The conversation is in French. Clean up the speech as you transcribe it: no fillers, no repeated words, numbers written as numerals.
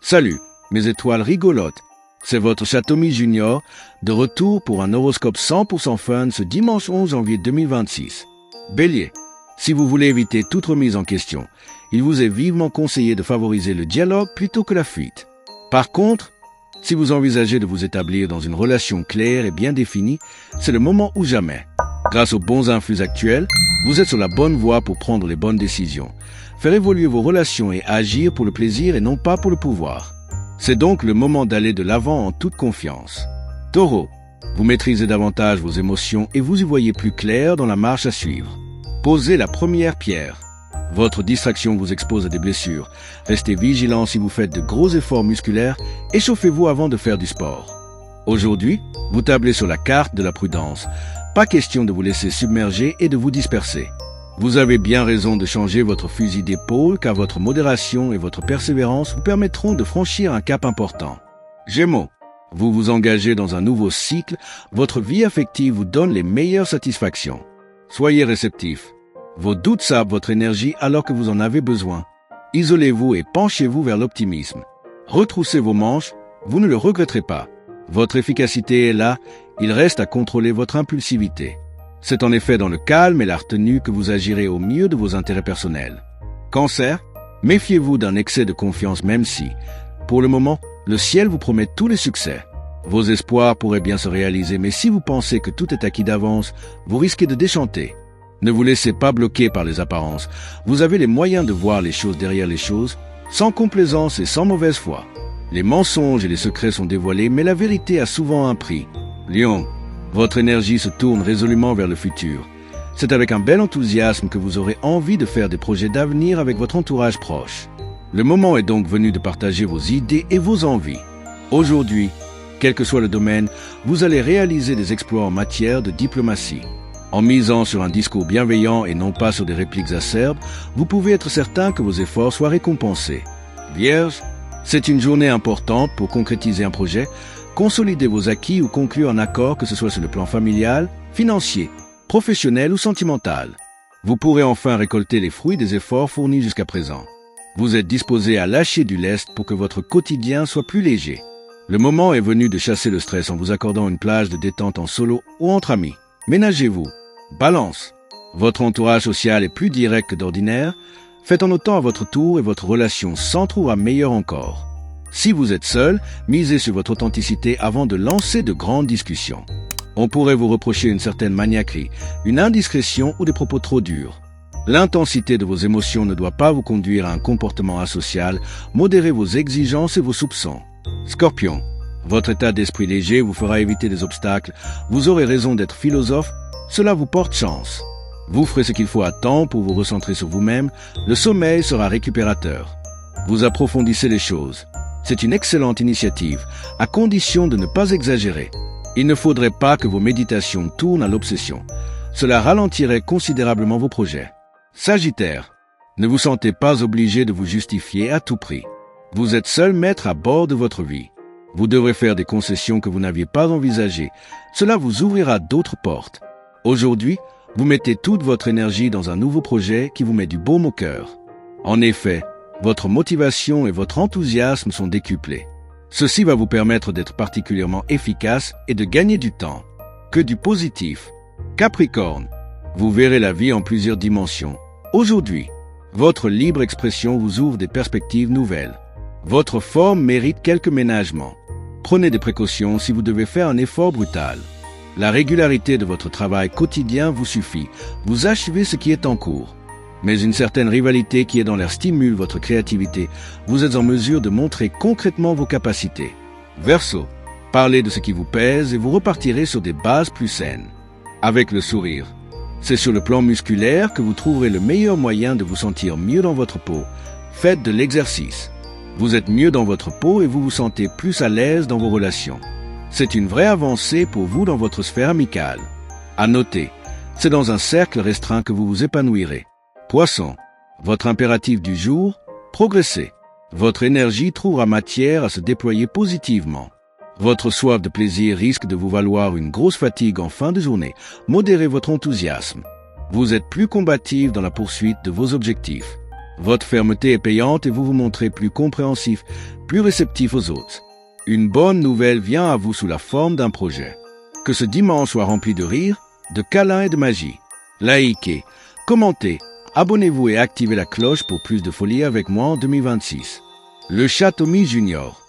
Salut, mes étoiles rigolotes. C'est votre Chatomy Junior, de retour pour un horoscope 100% fun ce dimanche 11 janvier 2026. Bélier, si vous voulez éviter toute remise en question, il vous est vivement conseillé de favoriser le dialogue plutôt que la fuite. Par contre, si vous envisagez de vous établir dans une relation claire et bien définie, c'est le moment ou jamais. Grâce aux bons influx actuels, vous êtes sur la bonne voie pour prendre les bonnes décisions, faire évoluer vos relations et agir pour le plaisir et non pas pour le pouvoir. C'est donc le moment d'aller de l'avant en toute confiance. Taureau, vous maîtrisez davantage vos émotions et vous y voyez plus clair dans la marche à suivre. Posez la première pierre. Votre distraction vous expose à des blessures. Restez vigilant si vous faites de gros efforts musculaires. Échauffez-vous avant de faire du sport. Aujourd'hui, vous tablez sur la carte de la prudence. Pas question de vous laisser submerger et de vous disperser. Vous avez bien raison de changer votre fusil d'épaule car votre modération et votre persévérance vous permettront de franchir un cap important. Gémeaux, vous vous engagez dans un nouveau cycle. Votre vie affective vous donne les meilleures satisfactions. Soyez réceptif. Vos doutes sapent votre énergie alors que vous en avez besoin. Isolez-vous et penchez-vous vers l'optimisme. Retroussez vos manches, vous ne le regretterez pas. Votre efficacité est là, il reste à contrôler votre impulsivité. C'est en effet dans le calme et la retenue que vous agirez au mieux de vos intérêts personnels. Cancer, méfiez-vous d'un excès de confiance même si, pour le moment, le ciel vous promet tous les succès. Vos espoirs pourraient bien se réaliser, mais si vous pensez que tout est acquis d'avance, vous risquez de déchanter. Ne vous laissez pas bloquer par les apparences. Vous avez les moyens de voir les choses derrière les choses, sans complaisance et sans mauvaise foi. Les mensonges et les secrets sont dévoilés, mais la vérité a souvent un prix. Lion, votre énergie se tourne résolument vers le futur. C'est avec un bel enthousiasme que vous aurez envie de faire des projets d'avenir avec votre entourage proche. Le moment est donc venu de partager vos idées et vos envies. Aujourd'hui, quel que soit le domaine, vous allez réaliser des exploits en matière de diplomatie. En misant sur un discours bienveillant et non pas sur des répliques acerbes, vous pouvez être certain que vos efforts soient récompensés. Vierge, c'est une journée importante pour concrétiser un projet, consolider vos acquis ou conclure un accord, que ce soit sur le plan familial, financier, professionnel ou sentimental. Vous pourrez enfin récolter les fruits des efforts fournis jusqu'à présent. Vous êtes disposé à lâcher du lest pour que votre quotidien soit plus léger. Le moment est venu de chasser le stress en vous accordant une plage de détente en solo ou entre amis. Ménagez-vous. Balance. Votre entourage social est plus direct que d'ordinaire. Faites en autant à votre tour et votre relation s'entrouvera meilleure encore. Si vous êtes seul, misez sur votre authenticité avant de lancer de grandes discussions. On pourrait vous reprocher une certaine maniaquerie, une indiscrétion ou des propos trop durs. L'intensité de vos émotions ne doit pas vous conduire à un comportement asocial. Modérez vos exigences et vos soupçons. Scorpion, votre état d'esprit léger vous fera éviter des obstacles. Vous aurez raison d'être philosophe, cela vous porte chance. Vous ferez ce qu'il faut à temps pour vous recentrer sur vous-même. Le sommeil sera récupérateur. Vous approfondissez les choses. C'est une excellente initiative, à condition de ne pas exagérer. Il ne faudrait pas que vos méditations tournent à l'obsession. Cela ralentirait considérablement vos projets. Sagittaire, ne vous sentez pas obligé de vous justifier à tout prix. Vous êtes seul maître à bord de votre vie. Vous devrez faire des concessions que vous n'aviez pas envisagées. Cela vous ouvrira d'autres portes. Aujourd'hui, vous mettez toute votre énergie dans un nouveau projet qui vous met du baume au cœur. En effet, votre motivation et votre enthousiasme sont décuplés. Ceci va vous permettre d'être particulièrement efficace et de gagner du temps. Que du positif. Capricorne, vous verrez la vie en plusieurs dimensions. Aujourd'hui, votre libre expression vous ouvre des perspectives nouvelles. Votre forme mérite quelques ménagements. Prenez des précautions si vous devez faire un effort brutal. La régularité de votre travail quotidien vous suffit. Vous achevez ce qui est en cours. Mais une certaine rivalité qui est dans l'air stimule votre créativité. Vous êtes en mesure de montrer concrètement vos capacités. Verseau, parlez de ce qui vous pèse et vous repartirez sur des bases plus saines. Avec le sourire. C'est sur le plan musculaire que vous trouverez le meilleur moyen de vous sentir mieux dans votre peau. Faites de l'exercice. Vous êtes mieux dans votre peau et vous vous sentez plus à l'aise dans vos relations. C'est une vraie avancée pour vous dans votre sphère amicale. À noter, c'est dans un cercle restreint que vous vous épanouirez. Poisson, votre impératif du jour, progressez. Votre énergie trouvera matière à se déployer positivement. Votre soif de plaisir risque de vous valoir une grosse fatigue en fin de journée. Modérez votre enthousiasme. Vous êtes plus combatif dans la poursuite de vos objectifs. Votre fermeté est payante et vous vous montrez plus compréhensif, plus réceptif aux autres. Une bonne nouvelle vient à vous sous la forme d'un projet. Que ce dimanche soit rempli de rire, de câlins et de magie. Likez, commentez, abonnez-vous et activez la cloche pour plus de folie avec moi en 2026. Le Chat Tommy Junior.